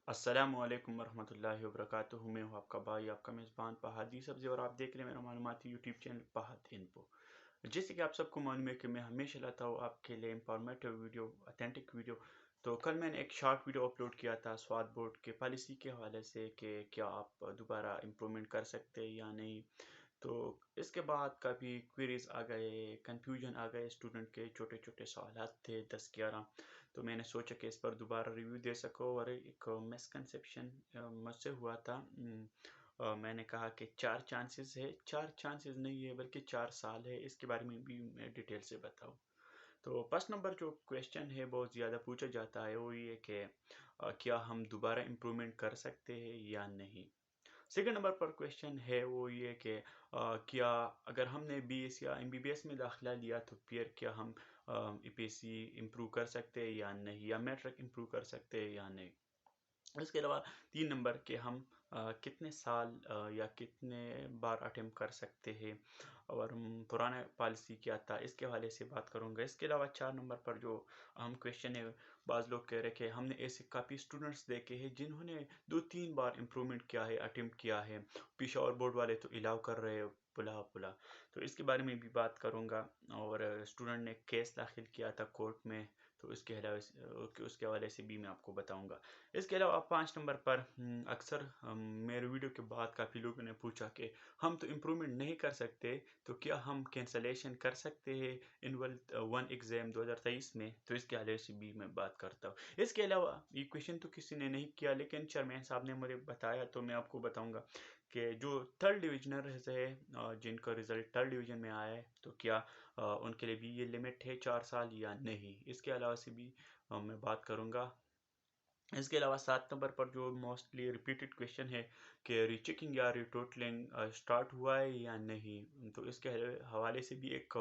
अस्सलामुअलैकुम वरहमतुल्लाहि वबरकातुहू। मैं हूँ आपका भाई, आपका मेज़बान फहद सब्ज़ी और आप देख रहे हैं मेरा मालूमाती यूट्यूब चैनल फहद इन्फो। जैसे कि आप सबको मालूम है कि मैं हमेशा लाता हूँ आपके लिए इंफॉर्मेटिव वीडियो, ऑथेंटिक वीडियो। तो कल मैंने एक शॉर्ट वीडियो अपलोड किया था स्वाद बोर्ड के पॉलिसी के हवाले से कि क्या आप दोबारा इम्प्रूवमेंट कर सकते हैं या नहीं। तो इसके बाद काफ़ी क्वेरीज आ गए, कंफ्यूजन आ गए, स्टूडेंट के छोटे छोटे सवालात थे 10-11। तो मैंने सोचा कि इस पर दोबारा रिव्यू दे सको। और एक मिसकंसेप्शन मुझसे हुआ था। मैंने कहा कि 4 चांसेस है, 4 चांसेस नहीं है बल्कि 4 साल है। इसके बारे में भी मैं डिटेल से बताऊँ। तो फर्स्ट नंबर जो क्वेश्चन है बहुत ज़्यादा पूछा जाता है वो ये कि क्या हम दोबारा इम्प्रूवमेंट कर सकते हैं या नहीं। सेकंड नंबर पर क्वेश्चन है वो ये कि क्या अगर हमने बीएस या एमबीबीएस में दाखिला लिया तो फिर क्या हम ईपीएससी इम्प्रूव कर सकते हैं या नहीं, या मैट्रिक इम्प्रूव कर सकते हैं या नहीं। इसके अलावा 3 नंबर के हम कितने साल या कितने बार अटेम्प्ट कर सकते हैं और पुराना पॉलिसी क्या था इसके हवाले से बात करूंगा। इसके अलावा 4 नंबर पर जो अहम क्वेश्चन है, बाज़ लोग कह रहे हैं कि हमने ऐसे काफ़ी स्टूडेंट्स देखे हैं जिन्होंने 2-3 बार इम्प्रूवमेंट किया है, अटेम्प्ट किया है। पेशावर बोर्ड वाले तो अलाउ कर रहे हैं पुला पुला। तो इसके बारे में भी बात करूंगा। और स्टूडेंट ने केस दाखिल किया था कोर्ट में, तो उसके अलावा उसके हवाले से भी मैं आपको बताऊंगा। इसके अलावा 5 नंबर पर अक्सर मेरे वीडियो के बाद काफ़ी लोगों ने पूछा कि हम तो इम्प्रूवमेंट नहीं कर सकते, तो क्या हम कैंसलेशन कर सकते हैं इनवल 1 एग्ज़ाम 2023 में। तो इसके हवाले से भी मैं बात करता हूँ। इसके अलावा ये क्वेश्चन तो किसी ने नहीं किया लेकिन चेयरमैन साहब ने मुझे बताया, तो मैं आपको बताऊंगा कि जो थर्ड डिविजनर है जिनका रिजल्ट थर्ड डिवीजन में आया है, तो क्या उनके लिए भी ये लिमिट है 4 साल या नहीं। इसके अलावा से भी मैं बात करूंगा। इसके अलावा 7 नंबर पर जो मोस्टली रिपीटेड क्वेश्चन है कि रीचेकिंग या रिटोटलिंग स्टार्ट हुआ है या नहीं, तो इसके हवाले से भी एक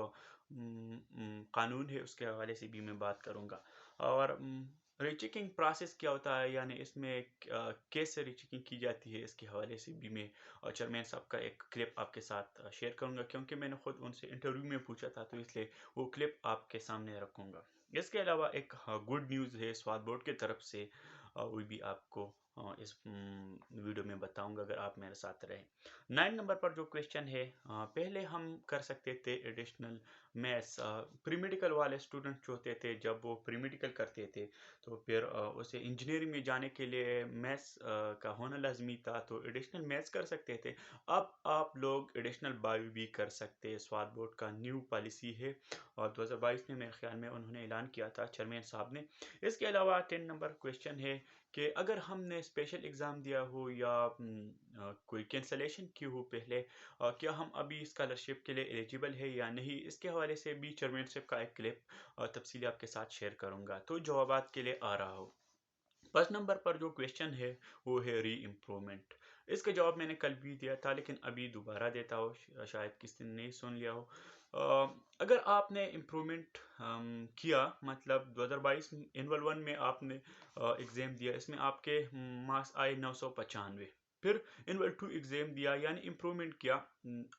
कानून है, उसके हवाले से भी मैं बात करूंगा। और रीचेकिंग प्रोसेस क्या होता है, यानी इसमें कैसे रीचेकिंग की जाती है, इसके हवाले से भी मैं चेयरमैन साहब का एक क्लिप आपके साथ शेयर करूंगा, क्योंकि मैंने खुद उनसे इंटरव्यू में पूछा था, तो इसलिए वो क्लिप आपके सामने रखूंगा। इसके अलावा एक गुड न्यूज़ है स्वाद बोर्ड की तरफ से, वो भी आपको इस वीडियो में बताऊंगा अगर आप मेरे साथ रहें। 9 नंबर पर जो क्वेश्चन है, पहले हम कर सकते थे एडिशनल मैथ्स। प्री मेडिकल वाले स्टूडेंट जो होते थे, जब वो प्री मेडिकल करते थे तो फिर उसे इंजीनियरिंग में जाने के लिए मैथ्स का होना लाजमी था, तो एडिशनल मैथ्स कर सकते थे। अब आप लोग एडिशनल बायो भी कर सकते हैं। स्वाद बोर्ड का न्यू पॉलिसी है और 2022 में मेरे ख्याल में उन्होंने ऐलान किया था चेयरमैन साहब ने। इसके अलावा 10 नंबर क्वेश्चन है कि अगर हमने स्पेशल एग्ज़ाम दिया हो या कोई कैंसलेशन की हो पहले, क्या हम अभी स्कॉलरशिप के लिए एलिजिबल है या नहीं। इसके हवाले से भी चेयरमैन साहब का एक क्लिप तफसीली आपके साथ शेयर करूंगा। तो जवाबात के लिए आ रहा हो। फर्स्ट नंबर पर जो क्वेश्चन है वो है री इम्प्रूवमेंट। इसका जवाब मैंने कल भी दिया था लेकिन अभी दोबारा देता हो, शायद किसी ने नहीं सुन लिया हो। अगर आपने इम्प्रूवमेंट किया, मतलब 2022 एनुअल 1 में आपने एग्ज़ाम दिया, इसमें आपके मार्क्स आए 995। फिर एनुअल 2 एग्ज़ाम दिया यानी इम्प्रूवमेंट किया,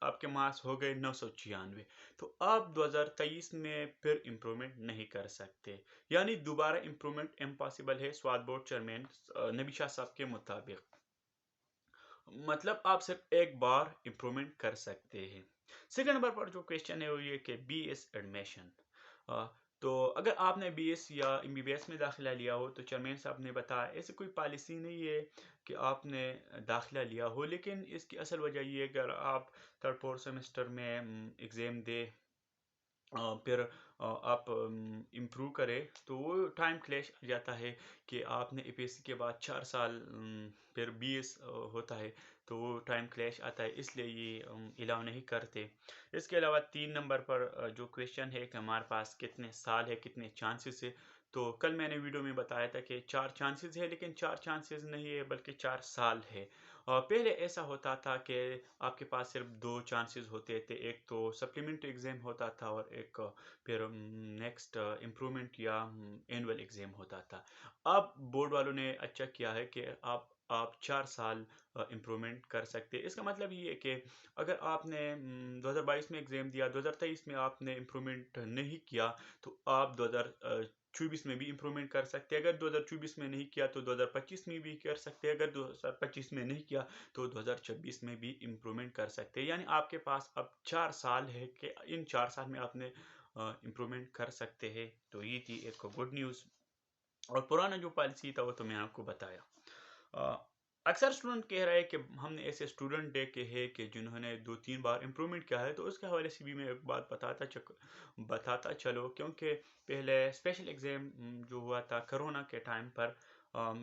आपके मार्क्स हो गए 996। तो आप 2023 में फिर इम्प्रूवमेंट नहीं कर सकते, यानी दोबारा इम्प्रूवमेंट इम्पॉसिबल है स्वाद बोर्ड चेयरमैन नबी शाह साहब के मुताबिक। मतलब आप सिर्फ एक बार इम्प्रूवमेंट कर सकते हैं। सेकंड नंबर पर जो क्वेश्चन है वो ये कि बीएस एडमिशन। तो अगर आपने बीएस या एमबीबीएस में दाखिला लिया हो तो चेयरमैन साहब ने बताया ऐसी कोई पॉलिसी नहीं है कि आपने दाखिला लिया हो, लेकिन इसकी असल वजह ये है अगर आप थर्ड फोर्थ सेमेस्टर में एग्ज़ाम दे फिर आप इम्प्रूव करें, तो वो टाइम क्लैश आ जाता है कि आपने एपीएससी के बाद 4 साल फिर बीएस होता है, तो वो टाइम क्लैश आता है, इसलिए ये अलाउ नहीं करते। इसके अलावा 3 नंबर पर जो क्वेश्चन है कि हमारे पास कितने साल है, कितने चांसेस है। तो कल मैंने वीडियो में बताया था कि 4 चांसेस है, लेकिन 4 चांसेस नहीं है बल्कि 4 साल है। पहले ऐसा होता था कि आपके पास सिर्फ 2 चांसेस होते थे, एक तो सप्लीमेंट्री एग्ज़ाम होता था और एक फिर नेक्स्ट इम्प्रूवमेंट या एनुअल एग्ज़ाम होता था। अब बोर्ड वालों ने अच्छा किया है कि आप आप 4 साल इम्प्रूवमेंट कर सकते हैं। इसका मतलब ये है कि अगर आपने 2022 में एग्ज़ाम दिया, 2023 में आपने इम्प्रूवमेंट नहीं किया, तो आप 2024 में भी इम्प्रूवमेंट कर सकते हैं। अगर 2024 में नहीं किया तो 2025 में भी कर सकते हैं। अगर 2025 में नहीं किया तो 2026 में भी इम्प्रूवमेंट कर सकते हैं। यानी आपके पास अब 4 साल है कि इन 4 साल में आपने इम्प्रूवमेंट कर सकते हैं। तो ये थी एक गुड न्यूज़। और पुराना जो पॉलिसी था वो तो मैं आपको बताया। अ, अक्सर स्टूडेंट कह रहे हैं कि हमने ऐसे स्टूडेंट देखे हैं कि जिन्होंने 2-3 बार इम्प्रूवमेंट किया है, तो उसके हवाले से भी मैं एक बात बताता चलो, क्योंकि पहले स्पेशल एग्ज़ाम जो हुआ था कोरोना के टाइम पर,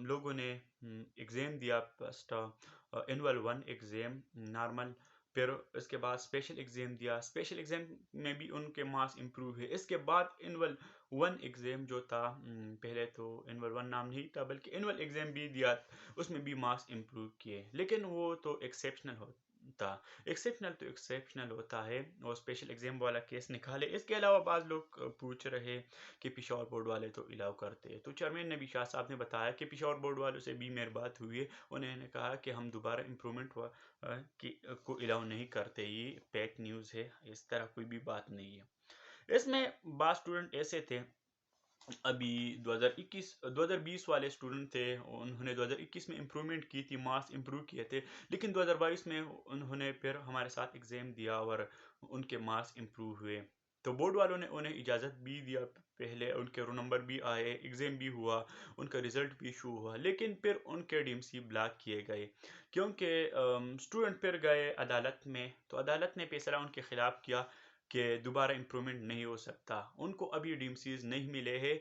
लोगों ने एग्ज़ाम दिया। फर्स्ट एनुअल 1 एग्ज़ाम नॉर्मल, फिर उसके बाद स्पेशल एग्ज़ाम दिया। स्पेशल एग्ज़ाम में भी उनके मार्क्स इम्प्रूव हुए। इसके बाद एनुअल 1 एग्ज़ाम जो था, पहले तो एनुअल 1 नाम नहीं था बल्कि एनुअल एग्ज़ाम भी दिया, उसमें भी मार्क्स इम्प्रूव किए। लेकिन वो तो एक्सेप्शनल होता, एक्सेप्शनल तो एक्सेप्शनल होता है, और स्पेशल एग्ज़ाम वाला केस निकाले। इसके अलावा बाज़ लोग पूछ रहे कि पेशावर बोर्ड वाले तो अलाउ करते हैं। तो चेयरमैन नबी शाह साहब ने बताया कि पेशावर बोर्ड वालों से भी मेरी बात हुई है। उन्होंने कहा कि हम दोबारा इम्प्रूवमेंट को अलाउ नहीं करते। ये फेक न्यूज़ है, इस तरह कोई भी बात नहीं है। इसमें बाज़ स्टूडेंट ऐसे थे, अभी 2020 वाले स्टूडेंट थे, उन्होंने 2021 में इम्प्रूवमेंट की थी, मार्क्स इम्प्रूव किए थे। लेकिन 2022 में उन्होंने फिर हमारे साथ एग्ज़ाम दिया और उनके मार्क्स इम्प्रूव हुए। तो बोर्ड वालों ने उन्हें इजाज़त भी दिया, पहले उनके रोल नंबर भी आए, एग्ज़ाम भी हुआ, उनका रिज़ल्ट भी इशू हुआ। लेकिन फिर उनके डीएमसी ब्लॉक किए गए, क्योंकि स्टूडेंट फिर गए अदालत में, तो अदालत ने फैसला उनके ख़िलाफ़ किया कि दोबारा इम्प्रूवमेंट नहीं हो सकता। उनको अभी डीएमसीज नहीं मिले हैं,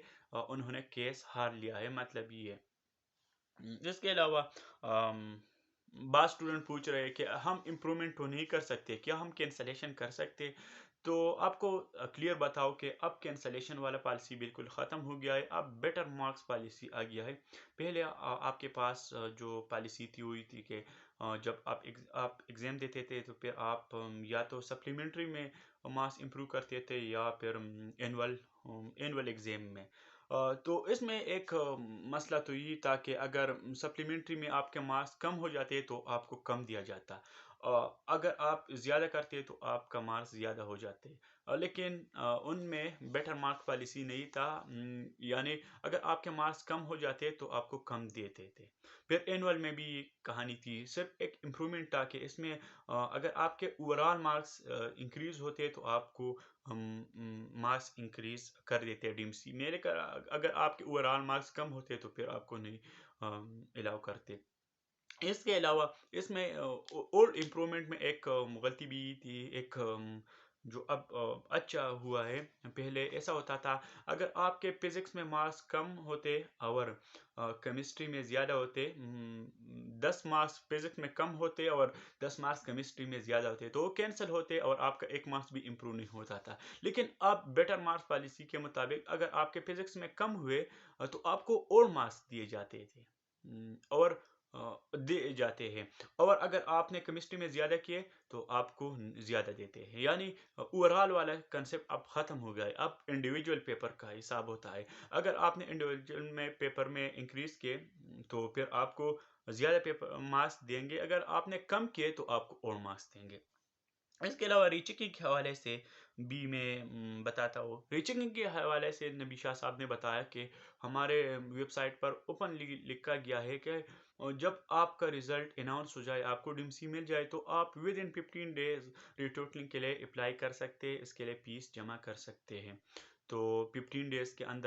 उन्होंने केस हार लिया है, मतलब ये है। इसके अलावा बाज़ स्टूडेंट पूछ रहे हैं कि हम इम्प्रूवमेंट तो नहीं कर सकते, क्या हम कैंसलेशन कर सकते? तो आपको क्लियर बताओ कि अब कैंसलेशन वाला पॉलिसी बिल्कुल ख़त्म हो गया है, अब बेटर मार्क्स पॉलिसी आ गया है। पहले आपके पास जो पॉलिसी थी हुई थी कि जब आप एग्ज़ाम देते थे तो फिर आप या तो सप्लीमेंट्री में मार्क्स इम्प्रूव करते थे या फिर एनुअल एनुअल एग्ज़ाम में। तो इसमें एक मसला तो ये था कि अगर सप्लीमेंट्री में आपके मार्क्स कम हो जाते तो आपको कम दिया जाता, अगर आप ज़्यादा करते तो आपका मार्क्स ज़्यादा हो जाते। लेकिन उनमें बेटर मार्क पॉलिसी नहीं था, यानी अगर आपके मार्क्स कम हो जाते तो आपको कम देते थे। फिर एनुअल में भी ये कहानी थी, सिर्फ एक इम्प्रूवमेंट था कि इसमें अगर आपके ओवरऑल मार्क्स इंक्रीज़ होते तो आपको मार्क्स इंक्रीज कर देते हैं डीएमसी मेरे का। अगर आपके ओवरऑल मार्क्स कम होते तो फिर आपको नहीं अलाउ करते। इसके अलावा इसमें और इम्प्रूवमेंट में एक गलती भी थी, एक जो अब अच्छा हुआ है। पहले ऐसा होता था, अगर आपके फिजिक्स में मार्क्स कम होते और केमिस्ट्री में ज़्यादा होते, 10 मार्क्स फिजिक्स में कम होते और 10 मार्क्स केमिस्ट्री में ज़्यादा होते, तो वो कैंसिल होते और आपका एक मार्क्स भी इम्प्रूव नहीं होता था। लेकिन अब बेटर मार्क्स पॉलिसी के मुताबिक अगर आपके फिजिक्स में कम हुए तो आपको और मार्क्स दिए जाते थे, और दिए जाते हैं। और अगर आपने केमिस्ट्री में ज़्यादा किए तो आपको ज़्यादा देते हैं। यानी ओवरऑल वाला कंसेप्ट अब ख़त्म हो गया है, अब इंडिविजुअल पेपर का हिसाब होता है। अगर आपने इंडिविजुअल में पेपर में इंक्रीज़ किए तो फिर आपको ज़्यादा पेपर मार्क्स देंगे, अगर आपने कम किए तो आपको और मार्क्स देंगे। इसके अलावा रीचेकिंग के हवाले से भी मैं बताता हूँ। रीचेकिंग के हवाले से नबी शाह साहब ने बताया कि हमारे वेबसाइट पर ओपनली लिखा गया है कि जब आपका रिज़ल्ट अनाउंस हो जाए, आपको डीएमसी मिल जाए, तो आप विद इन 15 डेज रीटोटलिंग के लिए अप्लाई कर सकते हैं, इसके लिए फीस जमा कर सकते हैं। तो 15 डेज़ के अंदर